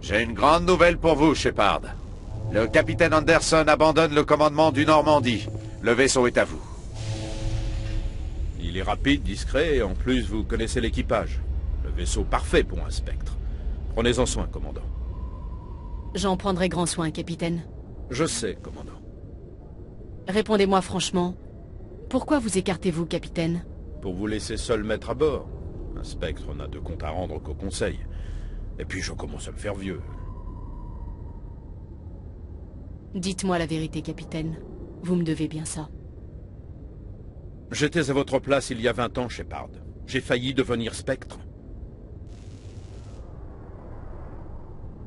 J'ai une grande nouvelle pour vous, Shepard. Le capitaine Anderson abandonne le commandement du Normandie. Le vaisseau est à vous. Il est rapide, discret, et en plus vous connaissez l'équipage. Le vaisseau parfait pour un Spectre. Prenez-en soin, commandant. J'en prendrai grand soin, capitaine. Je sais, commandant. Répondez-moi franchement. Pourquoi vous écartez-vous, capitaine? Pour vous laisser seul mettre à bord. Un Spectre n'a de compte à rendre qu'au Conseil. Et puis je commence à me faire vieux. Dites-moi la vérité, capitaine. Vous me devez bien ça. J'étais à votre place il y a 20 ans, Shepard. J'ai failli devenir Spectre.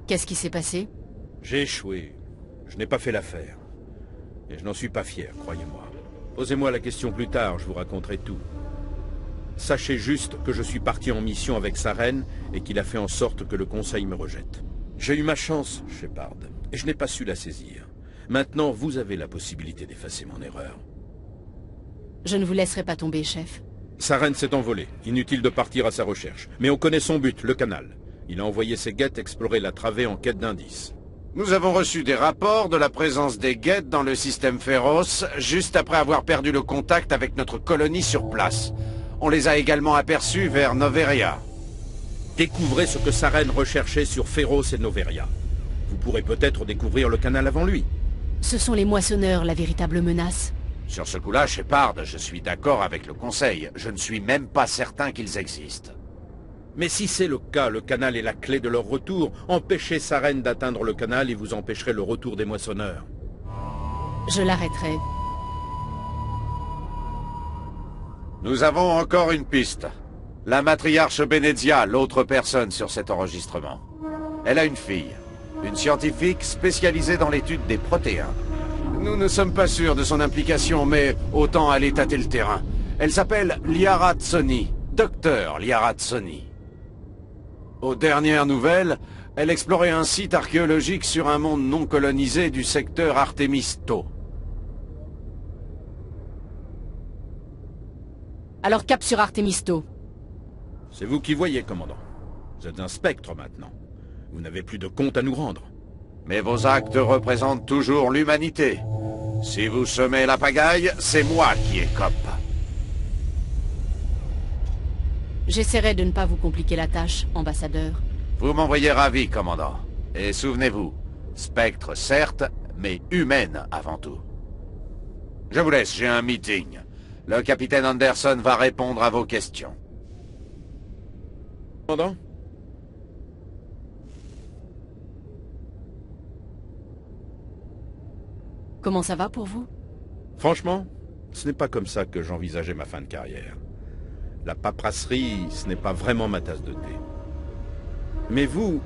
Qu'est-ce qui s'est passé? J'ai échoué. Je n'ai pas fait l'affaire. Et je n'en suis pas fier, croyez-moi. Posez-moi la question plus tard, je vous raconterai tout. Sachez juste que je suis parti en mission avec Saren et qu'il a fait en sorte que le Conseil me rejette. J'ai eu ma chance, Shepard, et je n'ai pas su la saisir. Maintenant, vous avez la possibilité d'effacer mon erreur. Je ne vous laisserai pas tomber, chef. Saren s'est envolé. Inutile de partir à sa recherche. Mais on connaît son but, le canal. Il a envoyé ses guettes explorer la travée en quête d'indices. Nous avons reçu des rapports de la présence des guettes dans le système Féroce, juste après avoir perdu le contact avec notre colonie sur place. On les a également aperçus vers Noveria. Découvrez ce que Saren recherchait sur Féroce et Noveria. Vous pourrez peut-être découvrir le canal avant lui. Ce sont les moissonneurs, la véritable menace. Sur ce coup-là, Shepard, je suis d'accord avec le Conseil. Je ne suis même pas certain qu'ils existent. Mais si c'est le cas, le canal est la clé de leur retour. Empêchez Saren d'atteindre le canal et vous empêcherez le retour des moissonneurs. Je l'arrêterai. Nous avons encore une piste. La matriarche Benezia, l'autre personne sur cet enregistrement. Elle a une fille, une scientifique spécialisée dans l'étude des protéins. Nous ne sommes pas sûrs de son implication, mais autant aller tâter le terrain. Elle s'appelle Liara Tsoni, docteur Liara Tsoni. Aux dernières nouvelles, elle explorait un site archéologique sur un monde non colonisé du secteur Artemisto. Alors cap sur Artemisto. C'est vous qui voyez, commandant. Vous êtes un Spectre maintenant. Vous n'avez plus de compte à nous rendre. Mais vos actes représentent toujours l'humanité. Si vous semez la pagaille, c'est moi qui écope. J'essaierai de ne pas vous compliquer la tâche, ambassadeur. Vous m'envoyez ravi, commandant. Et souvenez-vous, Spectre certes, mais humaine avant tout. Je vous laisse, j'ai un meeting. Le capitaine Anderson va répondre à vos questions. Commandant ? Comment ça va pour vous? Franchement, ce n'est pas comme ça que j'envisageais ma fin de carrière. La paperasserie, ce n'est pas vraiment ma tasse de thé. Mais vous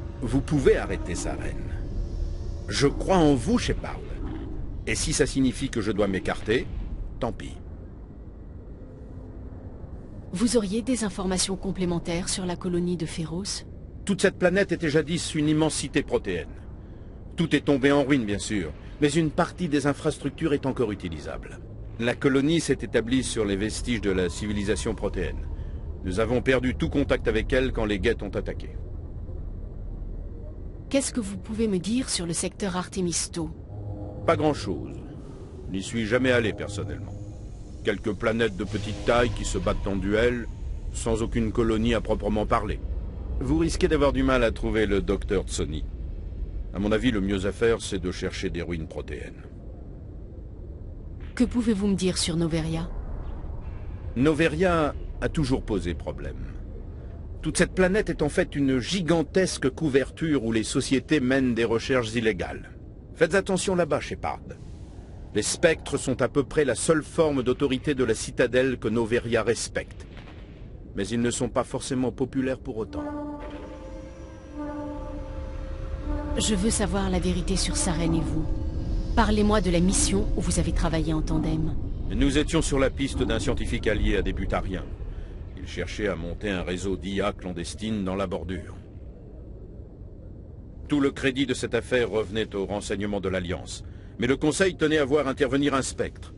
pouvez arrêter Saren. Je crois en vous, Shepard. Et si ça signifie que je dois m'écarter, tant pis. Vous auriez des informations complémentaires sur la colonie de Féroce? Toute cette planète était jadis une immense cité protéenne. Tout est tombé en ruine, bien sûr, mais une partie des infrastructures est encore utilisable. La colonie s'est établie sur les vestiges de la civilisation protéenne. Nous avons perdu tout contact avec elle quand les guettes ont attaqué. Qu'est-ce que vous pouvez me dire sur le secteur Artemisto? Pas grand-chose. N'y suis jamais allé personnellement. Quelques planètes de petite taille qui se battent en duel, sans aucune colonie à proprement parler. Vous risquez d'avoir du mal à trouver le docteur Tsoni. À mon avis, le mieux à faire, c'est de chercher des ruines protéennes. Que pouvez-vous me dire sur Noveria? Noveria a toujours posé problème. Toute cette planète est en fait une gigantesque couverture où les sociétés mènent des recherches illégales. Faites attention là-bas, Shepard. Les Spectres sont à peu près la seule forme d'autorité de la citadelle que Noveria respecte. Mais ils ne sont pas forcément populaires pour autant. Je veux savoir la vérité sur Saren et vous. Parlez-moi de la mission où vous avez travaillé en tandem. Nous étions sur la piste d'un scientifique allié à des Butariens. Il cherchait à monter un réseau d'IA clandestine dans la bordure. Tout le crédit de cette affaire revenait aux renseignements de l'Alliance. Mais le Conseil tenait à voir intervenir un Spectre.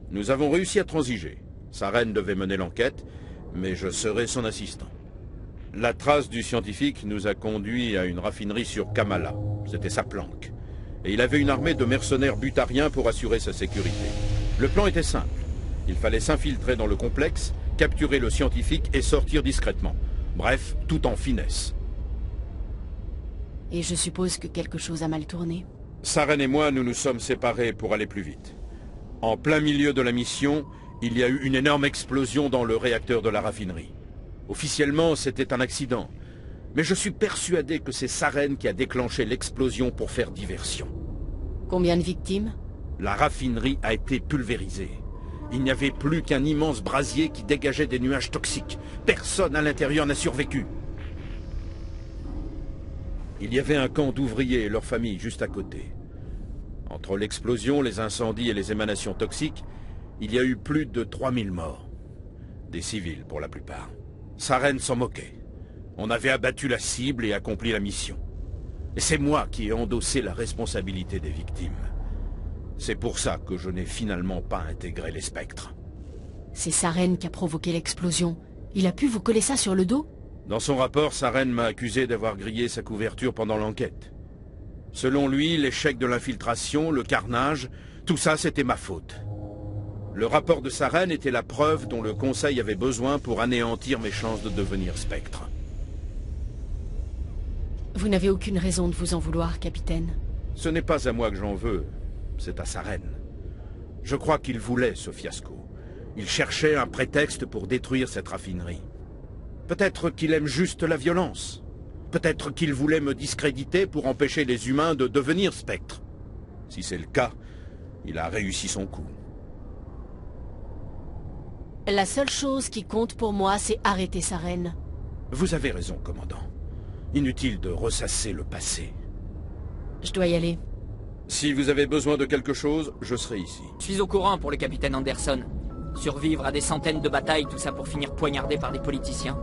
Nous avons réussi à transiger. Saren devait mener l'enquête, mais je serai son assistant. La trace du scientifique nous a conduits à une raffinerie sur Kamala. C'était sa planque. Et il avait une armée de mercenaires butariens pour assurer sa sécurité. Le plan était simple. Il fallait s'infiltrer dans le complexe, capturer le scientifique et sortir discrètement. Bref, tout en finesse. Et je suppose que quelque chose a mal tourné. Saren et moi, nous nous sommes séparés pour aller plus vite. En plein milieu de la mission, il y a eu une énorme explosion dans le réacteur de la raffinerie. Officiellement, c'était un accident. Mais je suis persuadé que c'est Saren qui a déclenché l'explosion pour faire diversion. Combien de victimes? La raffinerie a été pulvérisée. Il n'y avait plus qu'un immense brasier qui dégageait des nuages toxiques. Personne à l'intérieur n'a survécu. Il y avait un camp d'ouvriers et leurs familles juste à côté. Entre l'explosion, les incendies et les émanations toxiques, il y a eu plus de 3000 morts. Des civils pour la plupart. Saren s'en moquait. On avait abattu la cible et accompli la mission. Et c'est moi qui ai endossé la responsabilité des victimes. C'est pour ça que je n'ai finalement pas intégré les spectres. C'est Saren qui a provoqué l'explosion. Il a pu vous coller ça sur le dos? Dans son rapport, Saren m'a accusé d'avoir grillé sa couverture pendant l'enquête. Selon lui, l'échec de l'infiltration, le carnage, tout ça c'était ma faute. Le rapport de Saren était la preuve dont le Conseil avait besoin pour anéantir mes chances de devenir spectre. Vous n'avez aucune raison de vous en vouloir, capitaine. Ce n'est pas à moi que j'en veux, c'est à Saren. Je crois qu'il voulait ce fiasco. Il cherchait un prétexte pour détruire cette raffinerie. Peut-être qu'il aime juste la violence. Peut-être qu'il voulait me discréditer pour empêcher les humains de devenir spectres. Si c'est le cas, il a réussi son coup. La seule chose qui compte pour moi, c'est arrêter Saren. Vous avez raison, commandant. Inutile de ressasser le passé. Je dois y aller. Si vous avez besoin de quelque chose, je serai ici. Je suis au courant pour le capitaine Anderson. Survivre à des centaines de batailles, tout ça pour finir poignardé par des politiciens.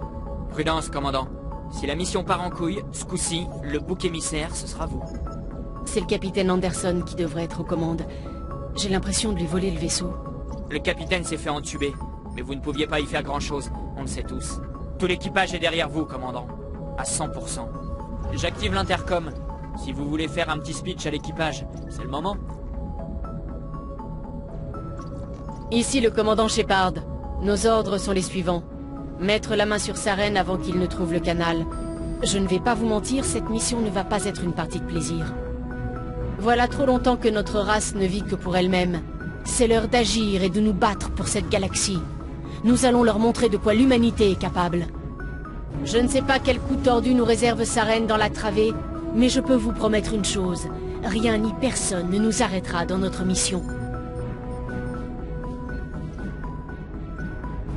Prudence, commandant. Si la mission part en couille, ce coup-ci, le bouc émissaire, ce sera vous. C'est le capitaine Anderson qui devrait être aux commandes. J'ai l'impression de lui voler le vaisseau. Le capitaine s'est fait entuber, mais vous ne pouviez pas y faire grand-chose, on le sait tous. Tout l'équipage est derrière vous, commandant. À 100%. J'active l'intercom. Si vous voulez faire un petit speech à l'équipage, c'est le moment. Ici le commandant Shepard. Nos ordres sont les suivants. Mettre la main sur Saren avant qu'il ne trouve le canal. Je ne vais pas vous mentir, cette mission ne va pas être une partie de plaisir. Voilà trop longtemps que notre race ne vit que pour elle-même. C'est l'heure d'agir et de nous battre pour cette galaxie. Nous allons leur montrer de quoi l'humanité est capable. Je ne sais pas quel coup tordu nous réserve Saren dans la travée, mais je peux vous promettre une chose. Rien ni personne ne nous arrêtera dans notre mission.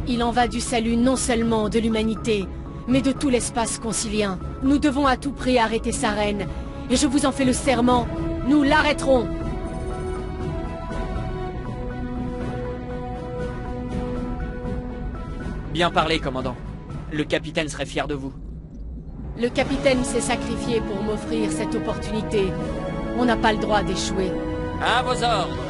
Il en va du salut non seulement de l'humanité, mais de tout l'espace concilien. Nous devons à tout prix arrêter Saren, et je vous en fais le serment, nous l'arrêterons. Bien parlé, commandant. Le capitaine serait fier de vous. Le capitaine s'est sacrifié pour m'offrir cette opportunité. On n'a pas le droit d'échouer. À vos ordres.